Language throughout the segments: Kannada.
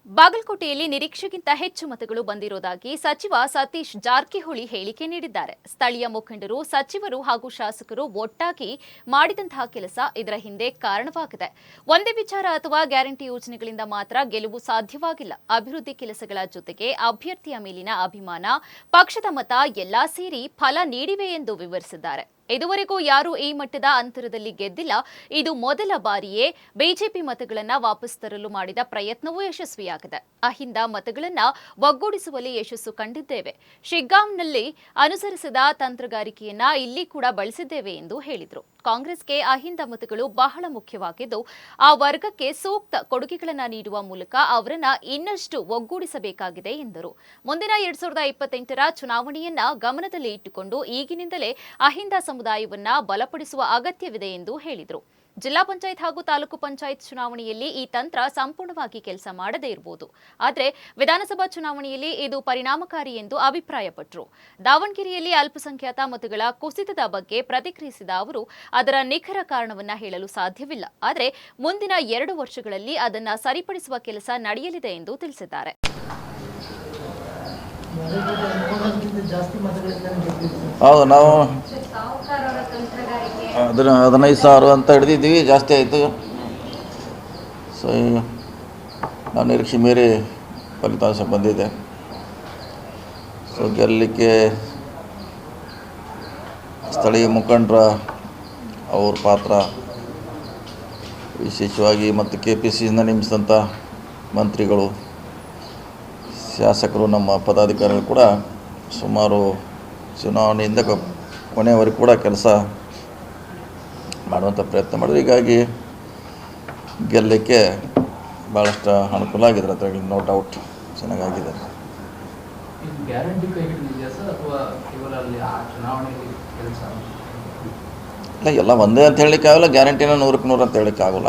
ಬಾಗಲಕೋಟೆಯಲ್ಲಿ ನಿರೀಕ್ಷೆಗಿಂತ ಹೆಚ್ಚು ಮತಗಳು ಬಂದಿರುವುದಾಗಿ ಸಚಿವ ಸತೀಶ್ ಜಾರಕಿಹೊಳಿ ಹೇಳಿಕೆ ನೀಡಿದ್ದಾರೆ. ಸ್ಥಳೀಯ ಮುಖಂಡರು, ಸಚಿವರು ಹಾಗೂ ಶಾಸಕರು ಒಟ್ಟಾಗಿ ಮಾಡಿದಂತಹ ಕೆಲಸ ಇದರ ಹಿಂದೆ ಕಾರಣವಾಗಿದೆ. ಒಂದೇ ವಿಚಾರ ಅಥವಾ ಗ್ಯಾರಂಟಿ ಯೋಜನೆಗಳಿಂದ ಮಾತ್ರ ಗೆಲುವು ಸಾಧ್ಯವಾಗಿಲ್ಲ. ಅಭಿವೃದ್ಧಿ ಕೆಲಸಗಳ ಜೊತೆಗೆ ಅಭ್ಯರ್ಥಿಯ ಮೇಲಿನ ಅಭಿಮಾನ, ಪಕ್ಷದ ಮತ ಎಲ್ಲಾ ಸೇರಿ ಫಲ ನೀಡಿವೆ ಎಂದು ವಿವರಿಸಿದ್ದಾರೆ. ಇದುವರೆಗೂ ಯಾರೂ ಈ ಮಟ್ಟದ ಅಂತರದಲ್ಲಿ ಗೆದ್ದಿಲ್ಲ. ಇದು ಮೊದಲ ಬಾರಿಯೇ ಬಿಜೆಪಿ ಮತಗಳನ್ನು ವಾಪಸ್ ತರಲು ಮಾಡಿದ ಪ್ರಯತ್ನವೂ ಯಶಸ್ವಿಯಾಗಿದೆ. ಅಹಿಂದ ಮತಗಳನ್ನು ಒಗ್ಗೂಡಿಸುವಲ್ಲಿ ಯಶಸ್ಸು ಕಂಡಿದ್ದೇವೆ. ಶಿಗ್ಗಾಂವ್ನಲ್ಲಿ ಅನುಸರಿಸಿದ ತಂತ್ರಗಾರಿಕೆಯನ್ನ ಇಲ್ಲಿ ಕೂಡ ಬಳಸಿದ್ದೇವೆ ಎಂದು ಹೇಳಿದರು. ಕಾಂಗ್ರೆಸ್ಗೆ ಅಹಿಂದ ಮತಗಳು ಬಹಳ ಮುಖ್ಯವಾಗಿದ್ದು, ಆ ವರ್ಗಕ್ಕೆ ಸೂಕ್ತ ಕೊಡುಗೆಗಳನ್ನು ನೀಡುವ ಮೂಲಕ ಅವರನ್ನ ಇನ್ನಷ್ಟು ಒಗ್ಗೂಡಿಸಬೇಕಾಗಿದೆ ಎಂದರು. ಮುಂದಿನ 2028ರ ಚುನಾವಣೆಯನ್ನ ಗಮನದಲ್ಲಿ ಇಟ್ಟುಕೊಂಡು ಈಗಿನಿಂದಲೇ ಅಹಿಂದ ಸಮುದಾಯವನ್ನ ಬಲಪಡಿಸುವ ಅಗತ್ಯವಿದೆ ಎಂದು ಹೇಳಿದರು. ಜಿಲ್ಲಾ ಪಂಚಾಯತ್ ಹಾಗೂ ತಾಲೂಕು ಪಂಚಾಯತ್ ಚುನಾವಣೆಯಲ್ಲಿ ಈ ತಂತ್ರ ಸಂಪೂರ್ಣವಾಗಿ ಕೆಲಸ ಮಾಡದೇ ಇರಬಹುದು, ಆದರೆ ವಿಧಾನಸಭಾ ಚುನಾವಣೆಯಲ್ಲಿ ಇದು ಪರಿಣಾಮಕಾರಿ ಎಂದು ಅಭಿಪ್ರಾಯಪಟ್ಟರು. ದಾವಣಗೆರೆಯಲ್ಲಿ ಅಲ್ಪಸಂಖ್ಯಾತ ಮತಗಳ ಕುಸಿತದ ಬಗ್ಗೆ ಪ್ರತಿಕ್ರಿಯಿಸಿದ ಅವರು, ಅದರ ನಿಖರ ಕಾರಣವನ್ನ ಹೇಳಲು ಸಾಧ್ಯವಿಲ್ಲ, ಆದರೆ ಮುಂದಿನ 2 ವರ್ಷಗಳಲ್ಲಿ ಅದನ್ನು ಸರಿಪಡಿಸುವ ಕೆಲಸ ನಡೆಯಲಿದೆ ಎಂದು ತಿಳಿಸಿದ್ದಾರೆ. ಹೌದು, ನಾವು 15,000 ಅಂತ ಹಿಡಿದಿದ್ದೀವಿ, ಜಾಸ್ತಿ ಆಯಿತು. ಸೊ ನಾವು ನಿರೀಕ್ಷೆ ಮೀರಿ ಫಲಿತಾಂಶ ಬಂದಿದೆ. ಸೊ ಗೆಲ್ಲಲಿಕ್ಕೆ ಸ್ಥಳೀಯ ಮುಖಂಡರ ಅವ್ರ ಪಾತ್ರ ವಿಶೇಷವಾಗಿ, ಮತ್ತು KPCCಯಿಂದ ನೇಮಿಸಿದಂಥ ಮಂತ್ರಿಗಳು, ಶಾಸಕರು, ನಮ್ಮ ಪದಾಧಿಕಾರಿಗಳು ಕೂಡ ಸುಮಾರು ಚುನಾವಣೆಯಿಂದ ಕೊನೆಯವರೆಗೂ ಕೂಡ ಕೆಲಸ ಮಾಡುವಂಥ ಪ್ರಯತ್ನ ಮಾಡಿದ್ರು. ಹೀಗಾಗಿ ಗೆಲ್ಲಲಿಕ್ಕೆ ಭಾಳಷ್ಟು ಅನುಕೂಲ ಆಗಿದೆ. ಅದರಲ್ಲಿ ನೋ ಡೌಟ್ ಚೆನ್ನಾಗಾಗಿದೆ. ಇಲ್ಲ, ಎಲ್ಲ ಒಂದೇ ಅಂತ ಹೇಳಲಿಕ್ಕಾಗಲ್ಲ, ಗ್ಯಾರಂಟಿನ 100ಕ್ಕೆ 100 ಅಂತ ಹೇಳಲಿಕ್ಕಾಗಲ್ಲ.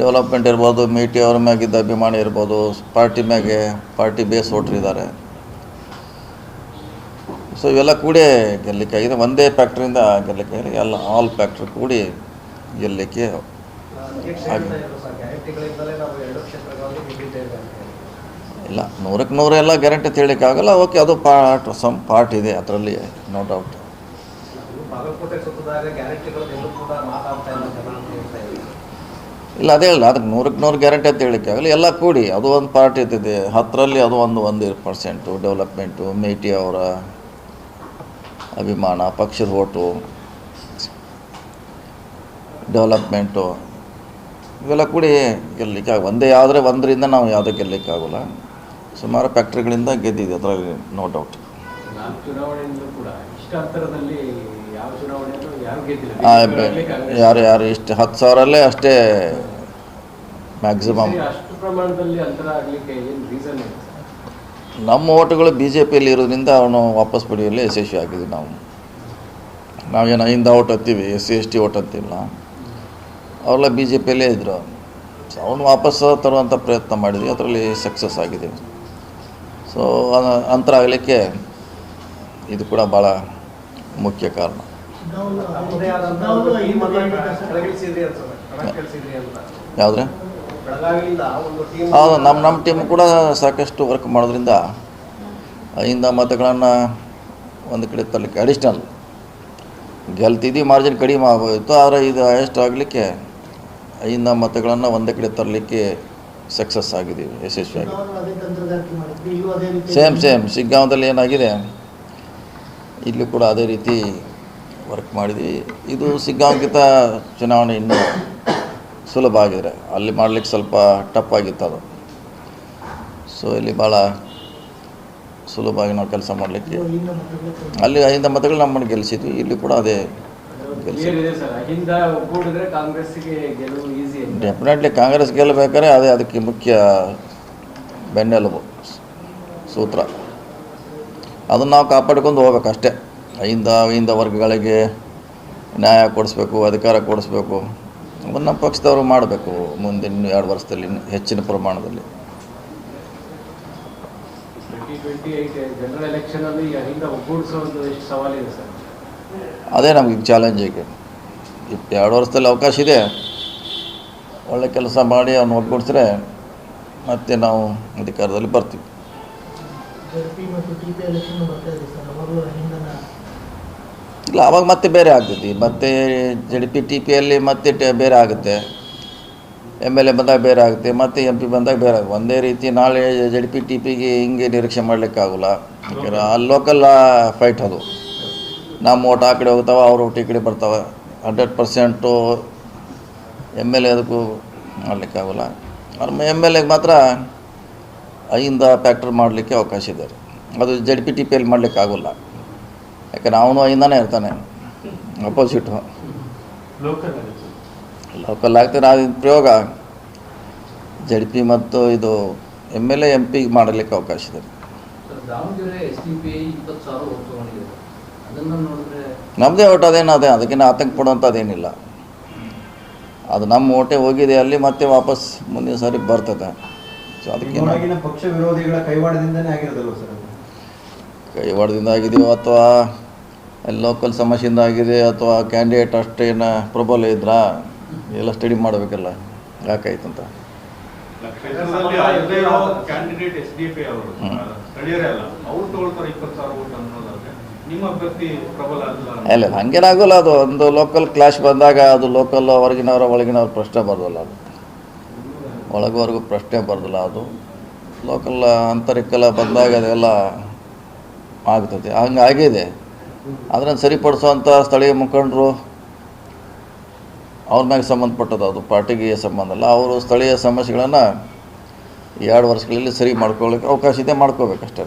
ಡೆವಲಪ್ಮೆಂಟ್ ಇರ್ಬೋದು, ಮೇಟಿ ಅವ್ರ ಮ್ಯಾಗಿದ್ದ ಅಭಿಮಾನ ಇರ್ಬೋದು, ಪಾರ್ಟಿ ಬೇಸ್ ವೋಟ್ರಿದ್ದಾರೆ. ಸೊ ಇವೆಲ್ಲ ಕೂಡಿ ಗೆಲ್ಲಲಿಕ್ಕಾಗಿದೆ. ಒಂದೇ ಫ್ಯಾಕ್ಟ್ರಿಯಿಂದ ಗೆಲ್ಲಲಿಕ್ಕಾಗಿದೆ, ಎಲ್ಲ ಆಲ್ ಫ್ಯಾಕ್ಟ್ರಿ ಕೂಡಿ ಗೆಲ್ಲಲಿಕ್ಕೆ ಆಗಿದೆ. ಇಲ್ಲ, 100ಕ್ಕೆ 100 ಎಲ್ಲ ಗ್ಯಾರಂಟಿ ಅಂತ ಹೇಳಲಿಕ್ಕಾಗಲ್ಲ. ಓಕೆ, ಅದು ಪಾರ್ಟ್ ಇದೆ ಅದರಲ್ಲಿ, ನೋ ಡೌಟ್. ಇಲ್ಲ, ಅದೇ ಇಲ್ಲ, ಅದಕ್ಕೆ 100ಕ್ಕೆ 100 ಗ್ಯಾರಂಟಿ ಅಂತ ಹೇಳಲಿಕ್ಕೆ ಆಗಲ್ಲ. ಎಲ್ಲ ಕೂಡಿ ಅದು ಒಂದು ಪಾರ್ಟಿ ಇರ್ತಿದೆ. 10ರಲ್ಲಿ ಅದು 1% ಡೆವಲಪ್ಮೆಂಟು, ಮೇಟಿ ಅವರ ಅಭಿಮಾನ, ಪಕ್ಷದ ಓಟು, ಡೆವಲಪ್ಮೆಂಟು, ಇವೆಲ್ಲ ಕೂಡಿ ಗೆಲ್ಲಲಿಕ್ಕೆ ಒಂದೇ ಆದರೆ ಒಂದರಿಂದ ನಾವು ಯಾವುದೇ ಗೆಲ್ಲಲಿಕ್ಕಾಗಲ್ಲ. ಸುಮಾರು ಫ್ಯಾಕ್ಟ್ರಿಗಳಿಂದ ಗೆದ್ದಿದೆ, ಅದರಲ್ಲಿ ನೋ ಡೌಟ್. ಯಾರು ಇಷ್ಟು 10,000 ಅಷ್ಟೇ ಮ್ಯಾಕ್ಸಿಮಮ್. ನಮ್ಮ ಓಟುಗಳು BJPಯಲ್ಲಿ ಇರೋದ್ರಿಂದ ಅವನು ವಾಪಸ್ ಪಡೆಯುವಲ್ಲಿ ಯಶಸ್ವಿ ಆಗಿದ್ವಿ. ನಾವೇನು ಅಹಿಂದ ಓಟ್ ಹತ್ತೀವಿ, SC/ST ಓಟ್ ಹತ್ತಿಲ್ಲ, ಅವರೆಲ್ಲ BJPಯಲ್ಲೇ ಇದ್ದರು. ಸೊ ಅವನು ವಾಪಸ್ ತರುವಂಥ ಪ್ರಯತ್ನ ಮಾಡಿದ್ವಿ, ಅದರಲ್ಲಿ ಸಕ್ಸಸ್ ಆಗಿದ್ದೀವಿ. ಸೊ ಅಂತರ ಆಗಲಿಕ್ಕೆ ಇದು ಕೂಡ ಭಾಳ ಮುಖ್ಯ ಕಾರಣ. ಯಾವುದ್ರೆ ಹೌದು, ನಮ್ಮ ಟೀಮ್ ಕೂಡ ಸಾಕಷ್ಟು ವರ್ಕ್ ಮಾಡೋದ್ರಿಂದ ಅಹಿಂದ ಮತಗಳನ್ನು ಒಂದು ಕಡೆ ತರಲಿಕ್ಕೆ ಅಡಿಷ್ನಲ್ ಗೆಲ್ತಿದ್ವಿ, ಮಾರ್ಜಿನ್ ಕಡಿಮೆ ಆಗೋಯಿತು. ಆದರೆ ಇದು ಹೈಯೆಸ್ಟ್ ಆಗಲಿಕ್ಕೆ ಅಹಿಂದ ಮತಗಳನ್ನು ಒಂದೇ ಕಡೆ ತರಲಿಕ್ಕೆ ಸಕ್ಸಸ್ ಆಗಿದ್ದೀವಿ, ಯಶಸ್ವಿಯಾಗಿ. ಸೇಮ್ ಶಿಗ್ಗಾಂವದಲ್ಲಿ ಏನಾಗಿದೆ, ಇಲ್ಲಿ ಕೂಡ ಅದೇ ರೀತಿ ವರ್ಕ್ ಮಾಡಿದ್ವಿ. ಇದು ಶಿಗ್ಗಾಂವ್ಗಿಂತ ಚುನಾವಣೆ ಇನ್ನೂ ಸುಲಭ ಆಗಿದೆ. ಅಲ್ಲಿ ಮಾಡಲಿಕ್ಕೆ ಸ್ವಲ್ಪ ಟಫ್ ಆಗಿತ್ತು ಅದು. ಸೊ ಇಲ್ಲಿ ಭಾಳ ಸುಲಭವಾಗಿ ನಾವು ಕೆಲಸ ಮಾಡಲಿಕ್ಕೆ, ಅಲ್ಲಿ ಅಹಿಂದ ಮತಗಳು ನಮ್ಮನ್ನು ಗೆಲ್ಲಿಸಿದ್ವಿ, ಇಲ್ಲಿ ಕೂಡ ಅದೇ ಗೆಲ್ಲಿಸಿದ್ವಿ. ಡೆಫಿನೆಟ್ಲಿ ಕಾಂಗ್ರೆಸ್ ಗೆಲ್ಲಬೇಕಾದ್ರೆ ಅದಕ್ಕೆ ಮುಖ್ಯ ಬೆನ್ನೆಲುಬು ಸೂತ್ರ. ಅದನ್ನು ನಾವು ಕಾಪಾಡ್ಕೊಂಡು ಹೋಗ್ಬೇಕಷ್ಟೇ. ಅಹಿಂದ ವರ್ಗಗಳಿಗೆ ನ್ಯಾಯ ಕೊಡಿಸ್ಬೇಕು, ಅಧಿಕಾರ ಕೊಡಿಸ್ಬೇಕು, ಅದನ್ನು ನಮ್ಮ ಪಕ್ಷದವರು ಮಾಡಬೇಕು ಮುಂದಿನ 2 ವರ್ಷದಲ್ಲಿ ಹೆಚ್ಚಿನ ಪ್ರಮಾಣದಲ್ಲಿ. ಅದೇ ನಮಗೆ ಚಾಲೆಂಜ್. ಈಗ 2 ವರ್ಷದಲ್ಲಿ ಅವಕಾಶ ಇದೆ, ಒಳ್ಳೆ ಕೆಲಸ ಮಾಡಿ ಅವ್ನು ಒಗ್ಗೂಡಿಸಿದ್ರೆ ಮತ್ತೆ ನಾವು ಅಧಿಕಾರದಲ್ಲಿ ಬರ್ತೀವಿ. ಜೆಪಿ ಮತ್ತು ಟಿಪಿ ಎಲೆಕ್ಷನ್ ಬರ್ತಾ ಇದೆ ಸರ್, ಅವಾಗಲೂ ಹಿಂದನ ಇಲ್ಲ, ಅವಾಗ ಮತ್ತೆ ಬೇರೆ ಆಗ್ತೈತಿ. ಮತ್ತೆ JDP TPಯಲ್ಲಿ ಮತ್ತೆ ಬೇರೆ ಆಗುತ್ತೆ, MLA ಬಂದಾಗ ಬೇರೆ ಆಗುತ್ತೆ, ಮತ್ತು MP ಬಂದಾಗ ಬೇರೆ ಆಗುತ್ತೆ. ಒಂದೇ ರೀತಿ ನಾಳೆ JDP TPಗೆ ಹಿಂಗೆ ನಿರೀಕ್ಷೆ ಮಾಡಲಿಕ್ಕಾಗಲ್ಲ. ಯಾಕಂದ್ರೆ ಅಲ್ಲಿ ಲೋಕಲ್ ಫೈಟ್ ಅದು. ನಮ್ಮ ಓಟ್ ಆ ಕಡೆ ಹೋಗ್ತಾವೆ, ಅವ್ರ ಓಟ್ ಈ ಕಡೆ ಬರ್ತಾವೆ. 100% MLA ಅದಕ್ಕೂ ಮಾಡಲಿಕ್ಕಾಗಲ್ಲ. MLAಗೆ ಮಾತ್ರ 5 ಫ್ಯಾಕ್ಟರ್ ಮಾಡಲಿಕ್ಕೆ ಅವಕಾಶ ಇದೆ. ಅದು JDP TPಯಲ್ಲಿ ಮಾಡಲಿಕ್ಕಾಗಲ್ಲ. ಯಾಕಂದ್ರೆ ಅವನು 5ನೇ ಇರ್ತಾನೆ, ಅಪೋಸಿಟು ಲೋಕಲ್ ಆಗ್ತದೆ. ನಾವು ಪ್ರಯೋಗ JDP ಮತ್ತು ಇದು MLA MP ಮಾಡಲಿಕ್ಕೆ ಅವಕಾಶ ಇದೆ. ದಾವಣಗೆರೆ SDPI 20,000 ಓಟ್ ತಗೊಂಡಿದೆ. ಅದನ್ನು ನೋಡಿದ್ರೆ ನಮ್ಮದೇ ಓಟ್ ಅದೇನು ಅದಕ್ಕಿಂತ ಆತಂಕ ಪಡುವಂಥದ್ದೇನಿಲ್ಲ. ಅದು ನಮ್ಮ ಓಟೇ ಹೋಗಿದೆ ಅಲ್ಲಿ, ಮತ್ತೆ ವಾಪಸ್ ಮುಂದಿನ ಸಾರಿ ಬರ್ತದೆ. ಸೊ ಅದಕ್ಕೆ ಪಕ್ಷ ವಿರೋಧಿಗಳ ಕೈವಾಡದಿಂದನೇ ಆಗಿರೋದಲ್ವ ಸರ್? ಕೈವಾಡದಿಂದ ಆಗಿದೆಯೋ ಅಥವಾ ಅಲ್ಲಿ ಲೋಕಲ್ ಸಮಸ್ಯೆಯಿಂದ ಆಗಿದೆ ಅಥವಾ ಕ್ಯಾಂಡಿಡೇಟ್ ಅಷ್ಟೇನು ಪ್ರಬಲ ಇದ್ರಾ ಎಲ್ಲ ಸ್ಟಡಿ ಮಾಡಬೇಕಲ್ಲ ಯಾಕಾಯ್ತಂತ. ಕ್ಯಾಂಡಿಡೇಟ್ SDPI ಅವರು ಸ್ಥಳೀಯರೇ ಅಲ್ಲ, ಅವ್ರು ತಗೊಳ್ತಾರೆ 20,000 ಓಟ್ ಅನ್ನೋದಾದ್ರೆ ನಿಮ್ಮ ಅಭ್ಯರ್ಥಿ ಪ್ರಬಲ ಅಲ್ಲ, ಹಂಗೇನಾಗೋಲ್ಲ. ಅದು ಒಂದು ಲೋಕಲ್ ಕ್ಲಾಶ್ ಬಂದಾಗ ಅದು ಲೋಕಲ್ ಒಳಗಿನವ್ರ ಪ್ರಶ್ನೆ ಬರೋದಿಲ್ಲ. ಅದು ಒಳಗವರೆಗೂ ಪ್ರಶ್ನೆ ಬರೋದಿಲ್ಲ. ಅದು ಲೋಕಲ್ ಅಂತರಿಕೆಲ್ಲ ಬಂದಾಗ ಅದೆಲ್ಲ ಆಗ್ತದೆ. ಹಂಗಾಗಿದೆ. ಅದನ್ನು ಸರಿಪಡಿಸುವಂಥ ಸ್ಥಳೀಯ ಮುಖಂಡರು ಅವ್ರ ಮ್ಯಾಗೆ ಸಂಬಂಧಪಟ್ಟದ್ದು, ಅದು ಪಾರ್ಟಿಗೆ ಸಂಬಂಧ ಅಲ್ಲ. ಅವರು ಸ್ಥಳೀಯ ಸಮಸ್ಯೆಗಳನ್ನು 2 ವರ್ಷಗಳಲ್ಲಿ ಸರಿ ಮಾಡ್ಕೊಳ್ಳಿಕ್ಕೆ ಅವಕಾಶ ಇದೆ, ಮಾಡ್ಕೋಬೇಕಷ್ಟೇ.